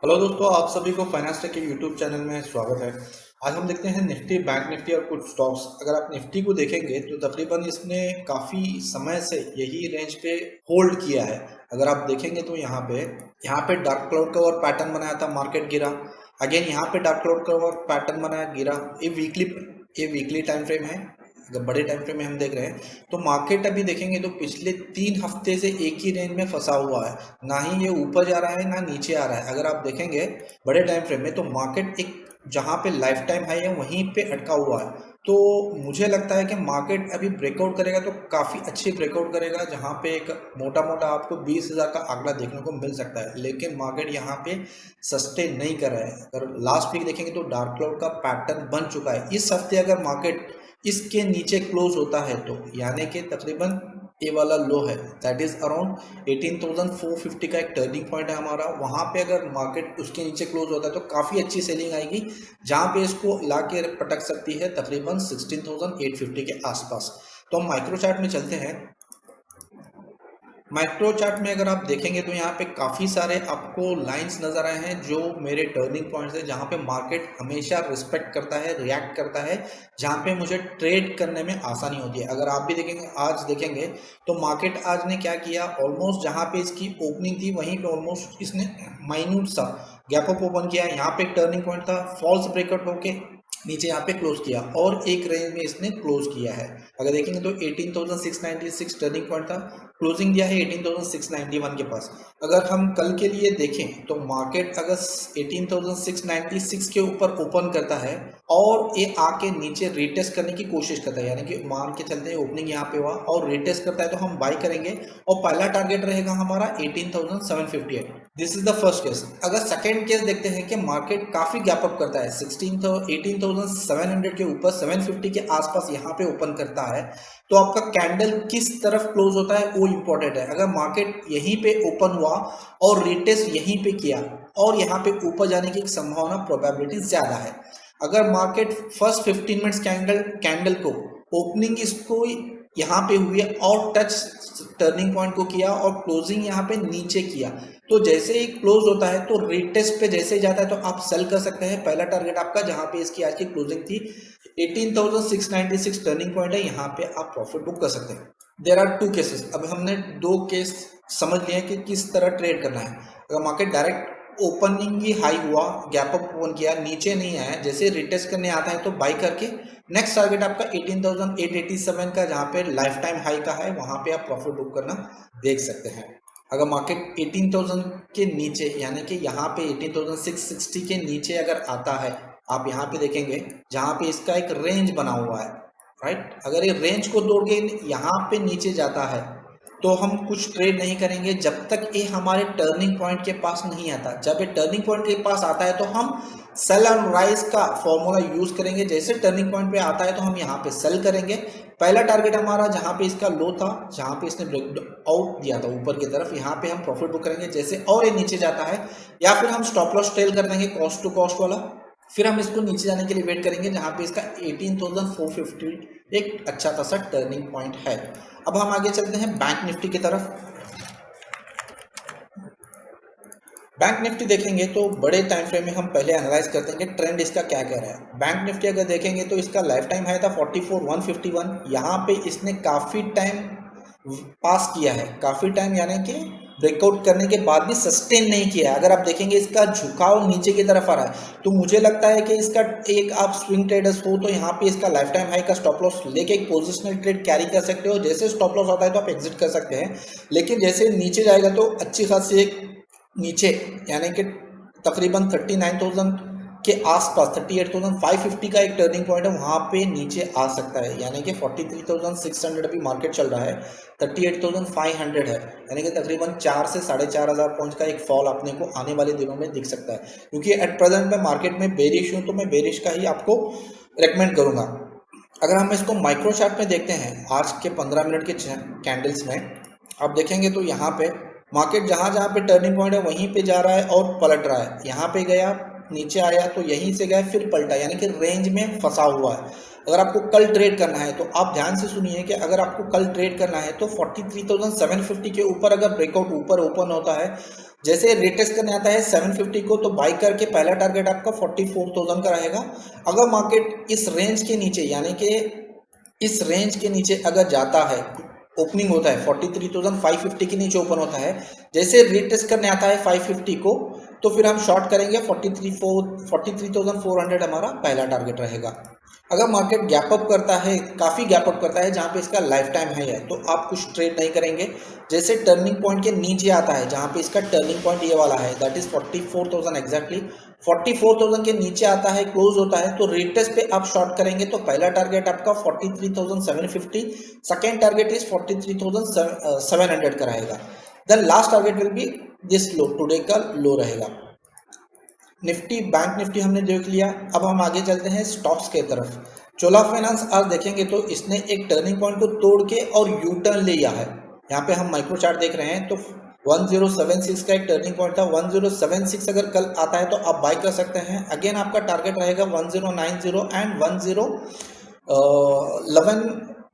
Hello दोस्तों, आप सभी को फाइनेंस टेक के यूट्यूब चैनल में स्वागत है। आज हम देखते हैं निफ्टी, बैंक निफ्टी और कुछ स्टॉक्स। अगर आप निफ्टी को देखेंगे तो तकरीबन इसने काफ़ी समय से यही रेंज पे होल्ड किया है। अगर आप देखेंगे तो यहाँ पे डार्क क्लाउड कवर पैटर्न बनाया था, मार्केट गिरा। अगेन यहाँ पे डार्क क्लाउड कवर पैटर्न बनाया, गिरा। ये वीकली टाइम फ्रेम है। अगर बड़े टाइम फ्रेम में हम देख रहे हैं तो मार्केट अभी देखेंगे तो पिछले 3 हफ्ते से एक ही रेंज में फंसा हुआ है। ना ही ये ऊपर जा रहा है ना नीचे आ रहा है। अगर आप देखेंगे बड़े टाइम फ्रेम में तो मार्केट एक जहाँ पे लाइफ टाइम हाई है वहीं पे अटका हुआ है। तो मुझे लगता है कि मार्केट अभी ब्रेकआउट करेगा तो काफ़ी अच्छी ब्रेकआउट करेगा, जहाँ पे एक मोटा मोटा आपको 20,000 का आंकड़ा देखने को मिल सकता है। लेकिन मार्केट यहाँ पे सस्टेन नहीं कर रहा है। अगर लास्ट वीक देखेंगे तो डार्क क्लाउड का पैटर्न बन चुका है। इस हफ्ते अगर मार्केट इसके नीचे क्लोज होता है तो यानी कि तकरीबन ये वाला लो है, दैट इज अराउंड 18,450 का एक टर्निंग पॉइंट है हमारा। वहां पे अगर मार्केट उसके नीचे क्लोज होता है तो काफ़ी अच्छी सेलिंग आएगी, जहां पे इसको ला के पटक सकती है तकरीबन 16,850 के आसपास। तो हम माइक्रो चार्ट में चलते हैं। माइक्रो चार्ट में अगर आप देखेंगे तो यहाँ पे काफ़ी सारे आपको लाइंस नज़र आए हैं जो मेरे टर्निंग पॉइंट्स है, जहाँ पे मार्केट हमेशा रिस्पेक्ट करता है, रिएक्ट करता है, जहाँ पे मुझे ट्रेड करने में आसानी होती है। अगर आप भी देखेंगे, आज देखेंगे तो मार्केट आज ने क्या किया, ऑलमोस्ट जहाँ पे इसकी ओपनिंग थी वहीं पे ऑलमोस्ट इसने माइन्यूट सा गैप अप ओपन किया। यहाँ पे एक टर्निंग पॉइंट था, फॉल्स ब्रेकआउट होके नीचे यहाँ पे क्लोज किया और एक रेंज में इसने क्लोज किया है। अगर देखेंगे तो 18,696 टर्निंग पॉइंट था, क्लोजिंग दिया है 18,691 के पास। अगर हम कल के लिए देखें तो मार्केट अगर 18,696 के ऊपर ओपन करता है और ये आके नीचे रिटेस्ट करने की कोशिश करता है, यानी कि मान के चलते हैं ओपनिंग यहाँ पे हुआ और रिटेस्ट करता है तो हम बाई करेंगे और पहला टारगेट रहेगा हमारा 18,758। This is the first case. अगर सेकेंड केस देखते हैं कि मार्केट काफी गैप अप करता है 18,700 के ऊपर 750 के आसपास यहाँ पे ओपन करता है तो आपका कैंडल किस तरफ क्लोज होता है वो इंपॉर्टेंट है। अगर मार्केट यहीं पे ओपन हुआ और रिटेस्ट यहीं पे किया और यहाँ पे ऊपर जाने की एक संभावना, प्रोबेबिलिटी ज्यादा है। अगर मार्केट फर्स्ट 15 मिनट्स कैंडल को ओपनिंग इसको यहाँ पे हुई है और टच टर्निंग पॉइंट को किया और क्लोजिंग यहाँ पे नीचे किया, तो जैसे ही क्लोज होता है तो रिटेस्ट पे जैसे ही जाता है तो आप सेल कर सकते हैं। पहला टारगेट आपका जहाँ पे इसकी आज की क्लोजिंग थी 18,696 टर्निंग पॉइंट है, यहाँ पे आप प्रॉफिट बुक कर सकते हैं। There are two cases. अब हमने दो केस समझ लिए कि किस तरह ट्रेड करना है। अगर मार्केट डायरेक्ट ओपनिंग ही हाई हुआ, गैप अप ओपन किया, नीचे नहीं आया, जैसे रिटेस्ट करने आता है तो बाई करके नेक्स्ट टारगेट आपका 18,887 का, जहाँ पे लाइफ टाइम हाई का है, वहां पे आप प्रॉफिट बुक करना देख सकते हैं। अगर मार्केट 18,000 के नीचे यानी कि यहाँ पे 18,660 के नीचे अगर आता है, आप यहाँ पे देखेंगे जहाँ पे इसका एक रेंज बना हुआ है, राइट। अगर ये रेंज को तोड़ के यहाँ पे नीचे जाता है तो हम कुछ ट्रेड नहीं करेंगे जब तक ये हमारे टर्निंग पॉइंट के पास नहीं आता। जब ये टर्निंग पॉइंट के पास आता है तो हम सेल एंड राइज का फॉर्मूला यूज करेंगे। जैसे टर्निंग पॉइंट पे आता है तो हम यहाँ पे सेल करेंगे। पहला टारगेट हमारा जहाँ पे इसका लो था, जहाँ पे इसने ब्रेक आउट दिया था ऊपर की तरफ, यहाँ पे हम प्रॉफिट बुक करेंगे। जैसे और ये नीचे जाता है या फिर हम स्टॉप लॉस टेल कर देंगे कॉस्ट टू कॉस्ट वाला, फिर हम इसको नीचे जाने के लिए वेट करेंगे जहाँ पे इसका 18,450 एक अच्छा खासा टर्निंग पॉइंट है। अब हम आगे चलते हैं बैंक निफ्टी की तरफ। बैंक निफ्टी देखेंगे तो बड़े टाइम फ्रेम में हम पहले एनालाइज करते हैं कि ट्रेंड इसका क्या कह रहा है। बैंक निफ्टी अगर देखेंगे तो इसका लाइफ टाइम हाई था 44,151। यहाँ पे इसने काफ़ी टाइम पास किया है, काफ़ी टाइम यानी कि ब्रेकआउट करने के बाद भी सस्टेन नहीं किया है। अगर आप देखेंगे इसका झुकाव नीचे की तरफ आ रहा है तो मुझे लगता है कि इसका एक आप स्विंग ट्रेडर्स हो तो यहाँ पे इसका लाइफ टाइम हाई का स्टॉप लॉस लेके एक पोजिशनल ट्रेड कैरी कर सकते हो। जैसे स्टॉप लॉस आता है तो आप एग्जिट कर सकते हैं, लेकिन जैसे नीचे जाएगा तो अच्छी खासी एक नीचे यानी कि तकरीबन 39,000 के आसपास 38,550 का एक टर्निंग पॉइंट है, वहाँ पे नीचे आ सकता है। यानी कि 43,600 अभी मार्केट चल रहा है, 38,500 है, यानी कि तकरीबन 4 से 4,500 पॉइंट का एक फॉल अपने को आने वाले दिनों में दिख सकता है। क्योंकि एट प्रेजेंट मैं मार्केट में बेरिश हूँ तो मैं बेरिश का ही आपको रेकमेंड करूँगा। अगर हम इसको माइक्रो चार्ट में देखते हैं आज के 15 मिनट के कैंडल्स में, आप देखेंगे तो यहाँ पे मार्केट जहाँ जहाँ पे टर्निंग पॉइंट है वहीं पे जा रहा है और पलट रहा है। यहाँ पे गया, नीचे आया तो यहीं से गया फिर पलटा, यानी कि रेंज में फंसा हुआ है। अगर आपको कल ट्रेड करना है तो आप ध्यान से सुनिए कि अगर आपको कल ट्रेड करना है तो 43,750 के ऊपर अगर ब्रेकआउट ऊपर ओपन होता है, जैसे रिटेस्ट करने आता है 750 को, तो बाई करके पहला टारगेट आपका 44,000 का रहेगा। अगर मार्केट इस रेंज के नीचे, यानी कि इस रेंज के नीचे अगर जाता है, ओपनिंग होता है 43,550 के नीचे ओपन होता है, जैसे रीटेस्ट करने आता है 550 को, तो फिर हम शॉर्ट करेंगे 43,400 हमारा पहला टारगेट रहेगा। अगर मार्केट गैप अप करता है, काफ़ी गैप अप करता है जहाँ पे इसका लाइफ टाइम है, तो आप कुछ ट्रेड नहीं करेंगे। जैसे टर्निंग पॉइंट के नीचे आता है, जहाँ पे इसका टर्निंग पॉइंट ये वाला है, दैट इज 44,000 एग्जैक्टली, 44,000 के नीचे आता है, क्लोज होता है, तो रिटेस्ट पे आप शॉर्ट करेंगे तो पहला टारगेट आपका 43,750, सेकेंड टारगेट इज 43,700 का रहेगा। Then last target will be this low, today का लो रहेगा। निफ्टी, बैंक निफ्टी हमने देख लिया। अब हम आगे चलते हैं स्टॉक्स के तरफ। चोला फाइनेंस आज देखेंगे तो इसने एक टर्निंग पॉइंट को तोड़ के और यू टर्न लिया है। यहाँ पे हम माइक्रो चार्ट देख रहे हैं तो 1076 का एक टर्निंग पॉइंट था। 1076 अगर कल आता है तो आप बाय कर सकते हैं। अगेन आपका टारगेट रहेगा 1090 एंड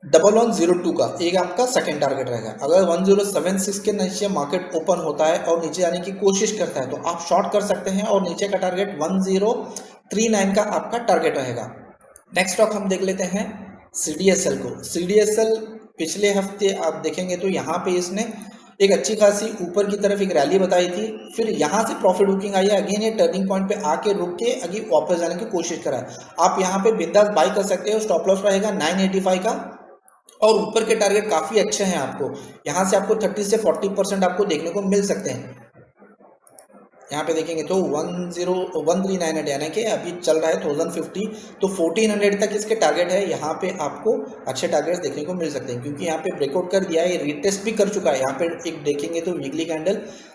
1102 का एक आपका सेकेंड टारगेट रहेगा। अगर 1076 के नीचे मार्केट ओपन होता है और नीचे आने की कोशिश करता है तो आप शॉर्ट कर सकते हैं, और नीचे का टारगेट 1039 का आपका टारगेट रहेगा। नेक्स्ट स्टॉक हम देख लेते हैं CDSL को। CDSL पिछले हफ्ते आप देखेंगे तो यहाँ पे इसने एक अच्छी खासी ऊपर की तरफ एक रैली बताई थी, फिर यहाँ से प्रॉफिट बुकिंग आई है। अगेन ये टर्निंग पॉइंट पे आके रुक के अभी वापस जाने की कोशिश करा है। आप यहाँ पे बिंदास बाई कर सकते हो। स्टॉप लॉस रहेगा 985 का, और ऊपर के टारगेट काफ़ी अच्छे हैं। आपको यहाँ से आपको 30 से 40% आपको देखने को मिल सकते हैं। यहाँ पे देखेंगे तो 1398 यानी कि अभी चल रहा है 1050, तो 1400 तक इसके टारगेट है। यहाँ पे आपको अच्छे टारगेट्स देखने को मिल सकते हैं, क्योंकि यहाँ पे ब्रेकआउट कर दिया है, रीटेस्ट भी कर चुका है। यहाँ पे एक देखेंगे तो weekly candle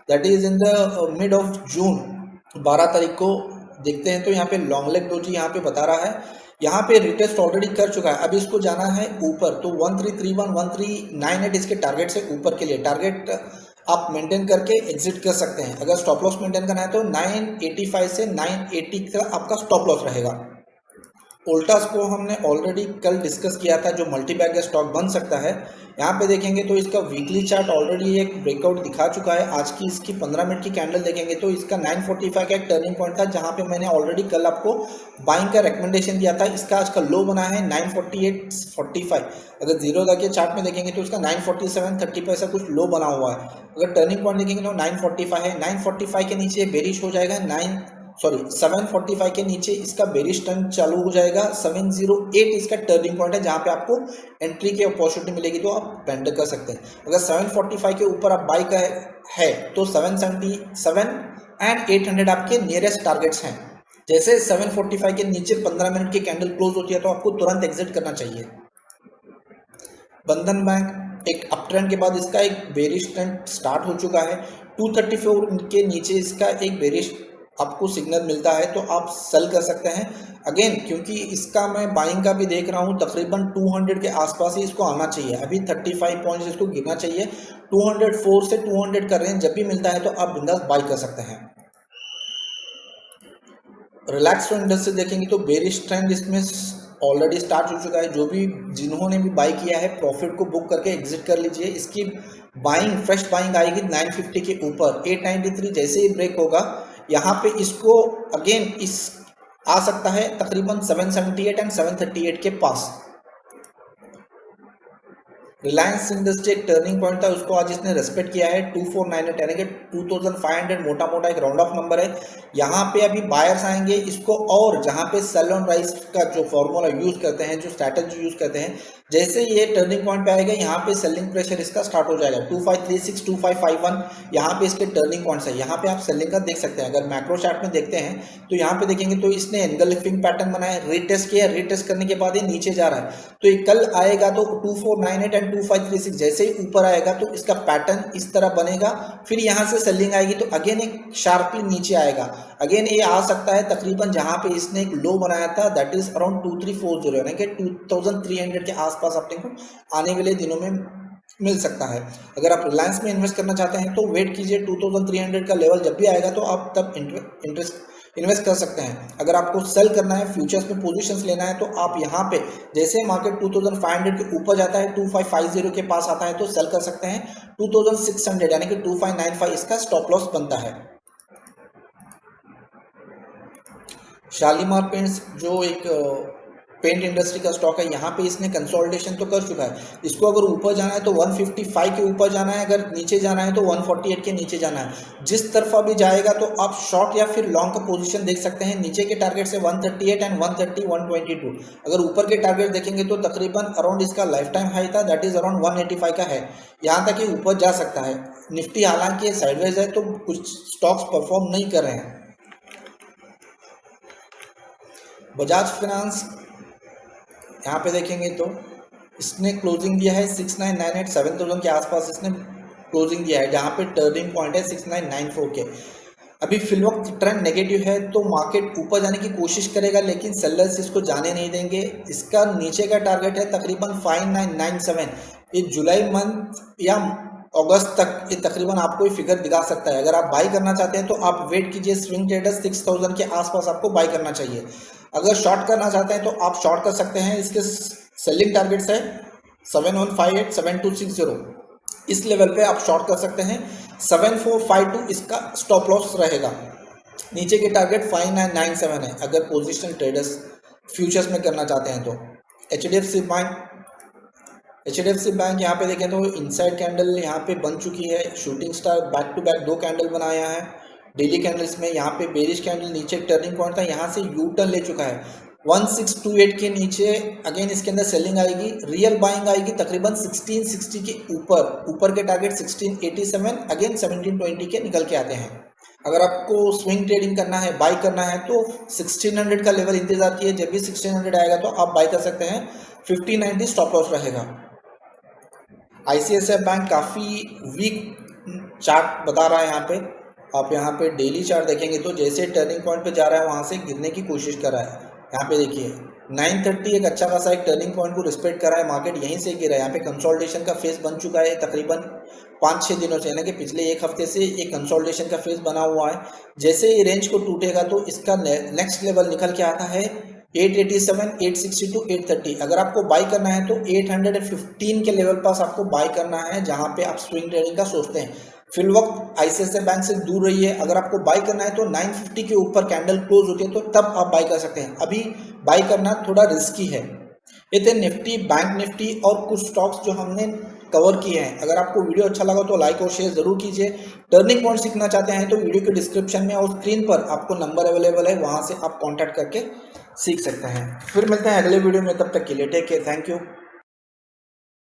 that is in the mid of June 12 तारीख को देखते हैं तो यहाँ पे लॉन्ग लेग डोजी यहाँ पे बता रहा है, यहाँ पे रिटेस्ट ऑलरेडी कर चुका है। अभी इसको जाना है ऊपर, तो 1331 1398 इसके टारगेट से ऊपर के लिए टारगेट आप मेंटेन करके एग्जिट कर सकते हैं। अगर स्टॉप लॉस मेंटेन करना है तो 985 से 980 का आपका स्टॉप लॉस रहेगा। ओल्टास को हमने ऑलरेडी कल डिस्कस किया था, जो मल्टी बैग स्टॉक बन सकता है। यहाँ पे देखेंगे तो इसका वीकली चार्ट ऑलरेडी एक ब्रेकआउट दिखा चुका है। आज की इसकी 15 मिनट की कैंडल देखेंगे तो इसका 945 का एक टर्निंग पॉइंट था, जहाँ पे मैंने ऑलरेडी कल आपको बाइंग का रिकमेंडेशन दिया था। इसका आज का लो बना है 948.45। अगर जीरो के चार्ट में देखेंगे तो इसका 947.30 पैसा कुछ लो बना हुआ है। अगर टर्निंग पॉइंट देखेंगे तो 945 है। 945 के नीचे बेरिश हो जाएगा 745 के नीचे इसका बेरिश टर्न चालू हो जाएगा। 708 इसका टर्निंग पॉइंट है, जहां पे आपको एंट्री की अपॉर्चुनिटी मिलेगी, तो आप वेंडर कर सकते हैं। अगर 745 के ऊपर आप बाई का है तो 777 एंड 800 आपके नियरेस्ट टारगेट्स हैं। जैसे 745 के नीचे 15 मिनट की कैंडल क्लोज होती है तो आपको तुरंत एग्जिट करना चाहिए। बंधन बैंक एक अप ट्रेंड के बाद इसका एक बेरिश ट्रेंड स्टार्ट हो चुका है। 234 के नीचे इसका एक बेरिश आपको सिग्नल मिलता है तो आप सेल कर सकते हैं। अगेन क्योंकि इसका मैं बाइंग का भी देख रहा हूँ, तकरीबन 200 के आसपास ही इसको आना चाहिए। अभी 35 पॉइंट्स इसको गिरना चाहिए। 204 से 200 का रेंज जब भी मिलता है तो आप बिंदास बाई कर सकते हैं। रिलैक्स इंडस्ट्री देखेंगे तो बेरिश ट्रेंड इसमें ऑलरेडी स्टार्ट हो चुका है। जो भी जिन्होंने भी बाई किया है प्रॉफिट को बुक करके एग्जिट कर लीजिए। इसकी बाइंग फ्रेश बाइंग आएगी 950 के ऊपर। 893 जैसे ही ब्रेक होगा यहाँ पे इसको अगेन इस आ सकता है तकरीबन 778 एंड 738 के पास। रिलायंस इंडस्ट्री एक टर्निंग पॉइंट था, उसको आज इसने रेस्पेक्ट किया है। 2498 यानी कि 2500 मोटा मोटा एक राउंड ऑफ नंबर है। यहाँ पे अभी बायर्स आएंगे इसको, और जहाँ पे सेल ऑन राइज का जो फॉर्मूला यूज करते हैं, जो स्ट्रैटेजी यूज करते हैं, जैसे ये टर्निंग पॉइंट पे आएगा यहाँ पे सेलिंग प्रेशर इसका स्टार्ट हो जाएगा। 2536 2551 यहाँ पे इसके टर्निंग पॉइंट्स है। यहाँ पे आप सेलिंग का देख सकते हैं। अगर मैक्रो चार्ट में देखते हैं तो यहाँ पे देखेंगे तो इसने एंगल्फिंग पैटर्न बनाया, रीटेस्ट किया, रीटेस्ट करने के बाद ये नीचे जा रहा है। तो ये कल आएगा तो 2498 एंड 2536 जैसे ही ऊपर आएगा तो इसका पैटर्न इस तरह बनेगा। फिर यहाँ से सेलिंग आएगी तो अगेन एक शार्पली नीचे आएगा। अगेन ये आ सकता है तकरीबन जहाँ पे इसने एक लो बनाया था, दैट इज अराउंड 2340 यानी कि 2300 के आसपास अपने को आने वाले दिनों में मिल सकता है। अगर आप रिलायंस में इन्वेस्ट करना चाहते हैं तो वेट कीजिए, 2300 का लेवल जब भी आएगा तो आप तब इन्वेस्ट कर सकते हैं। अगर आपको सेल करना है, फ्यूचर्स में पोजीशंस लेना है, तो आप यहाँ पे जैसे मार्केट 2500 के ऊपर जाता है, 2550 के पास आता है तो सेल कर सकते हैं। 2600 यानी कि 2595 इसका स्टॉप लॉस बनता है। शालीमार पेंट्स जो एक पेंट इंडस्ट्री का स्टॉक है, यहाँ पे इसने कंसोलिडेशन तो कर चुका है। इसको अगर ऊपर जाना है तो 155 के ऊपर जाना है, अगर नीचे जाना है तो 148 के नीचे जाना है। जिस तरफा भी जाएगा तो आप शॉर्ट या फिर लॉन्ग का पोजीशन देख सकते हैं। नीचे के टारगेट से 138 एंड 130, 122। अगर ऊपर के टारगेट देखेंगे तो तकरीबन अराउंड इसका लाइफ टाइम हाई था, दैट इज अराउंड 185 का है। यहाँ तक कि ऊपर जा सकता है। निफ्टी हालांकि साइडवेज है तो कुछ स्टॉक्स परफॉर्म नहीं कर रहे हैं। बजाज फाइनेंस यहाँ पे देखेंगे तो इसने क्लोजिंग दिया है 6998, 7000 के आसपास इसने क्लोजिंग दिया है, जहाँ पे टर्निंग पॉइंट है 6994 के। अभी फिलवक्त ट्रेंड नेगेटिव है तो मार्केट ऊपर जाने की कोशिश करेगा, लेकिन सेलर्स इसको जाने नहीं देंगे। इसका नीचे का टारगेट है तकरीबन 5997। ये जुलाई मंथ या अगस्त तक ये तकरीबन आपको ये फिगर दिखा सकता है। अगर आप बाई करना चाहते हैं तो आप वेट कीजिए, स्विंग ट्रेडर्स 6000 के आसपास आपको बाई करना चाहिए। अगर शॉर्ट करना चाहते हैं तो आप शॉर्ट कर सकते हैं। इसके सेलिंग टारगेट्स है 7158, 7260, इस लेवल पे आप शॉर्ट कर सकते हैं। 7452 इसका स्टॉप लॉस रहेगा। नीचे के टारगेट 5997 है अगर पोजिशनल ट्रेडर्स फ्यूचर्स में करना चाहते हैं तो। एचडीएफसी बैंक यहाँ पे देखें तो इनसाइड कैंडल यहाँ पे बन चुकी है। Shooting star back to back 2 candle बनाया है। डेली कैंडल्स में यहाँ पे बेरिश कैंडल, नीचे टर्निंग पॉइंट था, यहाँ से यू टर्न ले चुका है। 1628 के नीचे अगेन इसके अंदर सेलिंग आएगी, रियल बाइंग आएगी तकरीबन 1660 के ऊपर के टारगेट 1687, अगेन 1720 के निकल के आते हैं। अगर आपको स्विंग ट्रेडिंग करना है, बाई करना है तो 1600 का लेवल इंतजार किए। जब भी 1600 आएगा तो आप बाई कर सकते हैं। 1590 स्टॉप लॉस रहेगा। आईसीआईसीआई बैंक काफ़ी वीक चार्ट बता रहा है। यहाँ पे आप यहाँ पे डेली चार्ट देखेंगे तो जैसे टर्निंग पॉइंट पे जा रहा है वहाँ से गिरने की कोशिश कर रहा है। यहाँ पे देखिए 930 एक अच्छा खासा एक टर्निंग पॉइंट को रिस्पेक्ट कर रहा है, मार्केट यहीं से गिरा है। यहाँ पे कंसोलिडेशन का फेज बन चुका है तकरीबन 5-6 दिनों से, यानी कि पिछले एक हफ्ते से एक कंसोलिडेशन का फेज बना हुआ है। जैसे ये रेंज को टूटेगा तो इसका नेक्स्ट लेवल निकल के आता है 887, 862, 830। अगर आपको बाई करना है तो 815 के लेवल पास आपको बाई करना है, जहाँ पे आप स्विंग ट्रेडिंग का सोचते हैं। फिल वक्त आईसीआईसीआई बैंक से दूर रहिए। अगर आपको बाई करना है तो 950 के ऊपर कैंडल क्लोज होती है तो तब आप बाई कर सकते हैं। अभी बाई करना थोड़ा रिस्की है। ये थे निफ्टी, बैंक निफ्टी और कुछ स्टॉक्स जो हमने कवर किए हैं। अगर आपको वीडियो अच्छा लगा तो लाइक और शेयर जरूर कीजिए। टर्निंग पॉइंट सीखना चाहते हैं तो वीडियो के डिस्क्रिप्शन में और स्क्रीन पर आपको नंबर अवेलेबल है, वहाँ से आप कॉन्टैक्ट करके सीख सकते हैं। फिर मिलते हैं अगले वीडियो में, तब तक के लिए टेक केयर, थैंक यू।